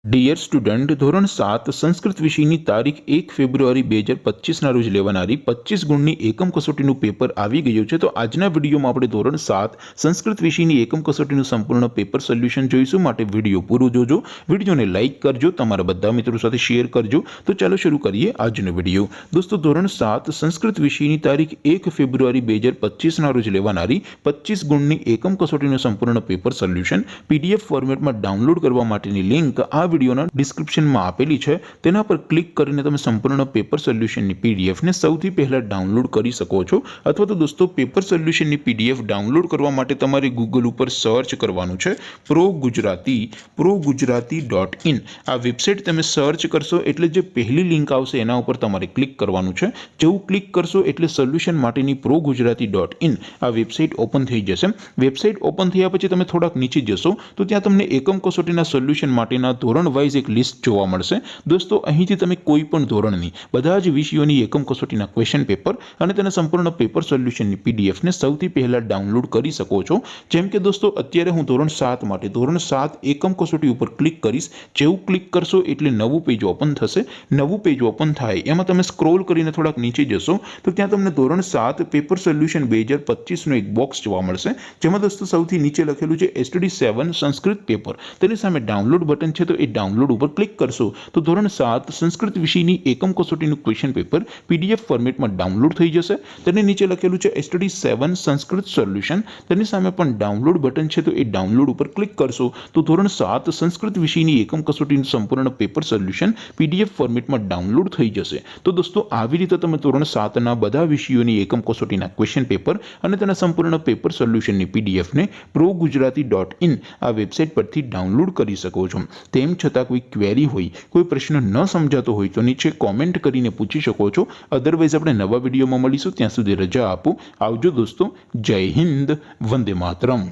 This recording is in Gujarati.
ડિયર સ્ટુડન્ટ, ધોરણ 7 સંસ્કૃત વિષયની તારીખ 1 ફેબ્રુઆરી 2025ના રોજ લેવાનારી 25 ગુણની એકમ કસોટીનું પેપર આવી ગયું છે। તો આજના વિડીયોમાં આપણે ધોરણ 7 સંસ્કૃત વિષયની એકમ કસોટીનું સંપૂર્ણ પેપર સોલ્યુશન જોઈશું। માટે વિડીયો પૂરો જોજો, વિડીયોને લાઇક કરજો, તમારા બધા મિત્રો સાથે શેર કરજો। તો ચાલો શરૂ કરીએ આજનો વિડીયો। દોસ્તો, ધોરણ 7 સંસ્કૃત વિષયની તારીખ 1 ફેબ્રુઆરી 2025ના રોજ લેવાનારી 25 ગુણની એકમ કસોટીનું સંપૂર્ણ પેપર સોલ્યુશન PDF ફોર્મેટમાં ડાઉનલોડ કરવા માટેની લિંક આ વિડીયોના ડિસ્ક્રિપ્શનમાં આપેલી છે। તેના પર ક્લિક કરીને તમે સંપૂર્ણ પેપર સોલ્યુશનની PDF ને સૌથી પહેલા ડાઉનલોડ કરી શકો છો। અથવા તો દોસ્તો, પેપર સોલ્યુશનની PDF ડાઉનલોડ કરવા માટે તમારે ગૂગલ ઉપર સર્ચ કરવાનું છે progujarati.in। આ વેબસાઇટ તમે સર્ચ કરશો એટલે જે પહેલી લિંક આવશે એના ઉપર તમારે ક્લિક કરવાનું છે। જેવું ક્લિક કરશો એટલે સોલ્યુશન માટેની progujarati.in આ વેબસાઇટ ઓપન થઈ જશે। વેબસાઇટ ઓપન થયા પછી તમે થોડાક નીચે જશો તો ત્યાં તમને એકમ કસોટીના સોલ્યુશન માટેના ધોરણ વાઇઝ એક લિસ્ટ જોવા મળશે। દોસ્તો, અહીંથી તમે કોઈ પણ ધોરણની બધા જ વિષયોની એકમ કસોટીના ક્વેશ્ચન પેપર અને તેના સંપૂર્ણ પેપર સોલ્યુશનની PDF ને સૌથી પહેલા ડાઉનલોડ કરી શકો છો। જેમ કે દોસ્તો, અત્યારે હું ધોરણ 7 માટે ધોરણ 7 એકમ કસોટી ઉપર ક્લિક કરીશ। જેવું ક્લિક કરશો એટલે નવું પેજ ઓપન થશે। નવું પેજ ઓપન થાય એમાં તમે સ્ક્રોલ કરીને થોડાક નીચે જશો તો ત્યાં તમને ધોરણ 7 પેપર સોલ્યુશન 2025નો એક બોક્સ જોવા મળશે, જેમાં દોસ્તો સૌથી નીચે લખેલું છે STD7 સંસ્કૃત પેપર। તેની સામે ડાઉનલોડ બટન છે, તો એ ડાઉનલોડ ઉપર ક્લિક કરશો તો ધોરણ 7 સંસ્કૃત વિષયની એકમ કસોટીનું ક્વેશ્ચન પેપર PDF ફોર્મેટમાં ડાઉનલોડ થઈ જશે। તેની નીચે લખેલું છે STD7 સંસ્કૃત સોલ્યુશન। તેની સામે પણ ડાઉનલોડ બટન છે, તો એ ડાઉનલોડ ઉપર ક્લિક કરશો તો ધોરણ 7 સંસ્કૃત વિષયની એકમ કસોટીનું સંપૂર્ણ પેપર સોલ્યુશન PDF ફોર્મેટમાં ડાઉનલોડ થઈ જશે। તો દોસ્તો, આવી રીતે તમે ધોરણ 7ના બધા વિષયોની એકમ કસોટીના ક્વેશ્ચન પેપર અને તેના સંપૂર્ણ પેપર સોલ્યુશનની PDF ને progujarati.in આ વેબસાઇટ પરથી ડાઉનલોડ કરી શકો છો। તેમ છતાં કોઈ ક્વેરી હોય, કોઈ પ્રશ્ન ન સમજાતો હોય તો નીચે કોમેન્ટ કરીને પૂછી શકો છો। અધરવાઇઝ આપણે નવા વિડીયોમાં મળીશું, ત્યાં સુધી રજા આપો। આવજો દોસ્તો, જય હિન્દ, વંદે માતરમ।